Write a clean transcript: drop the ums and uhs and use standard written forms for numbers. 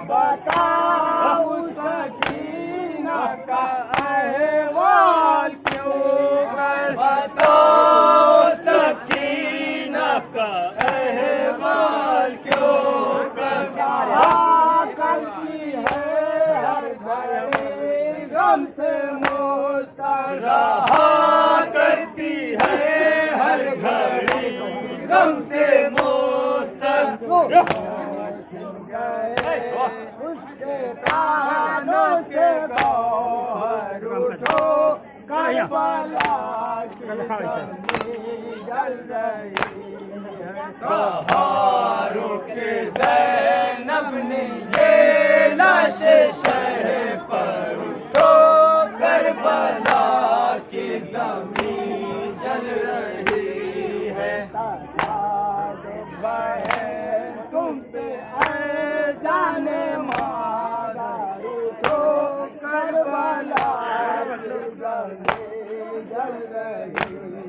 बताओ सकीना का अहवाल क्यों कर बताओ सकीना का अहवाल क्यों कर करती है हर घड़ी गम से मुस्कुरा करती है हर घड़ी गम से मुस्कुरा उसके प्राणों से गौहर उठो करबला की जमी जल रही है बहारों के ज़ैनब ने ये लाश शह पर उठो करबला की जमी जल रही है तुम पे जाने मारा तो करबला जल रही है।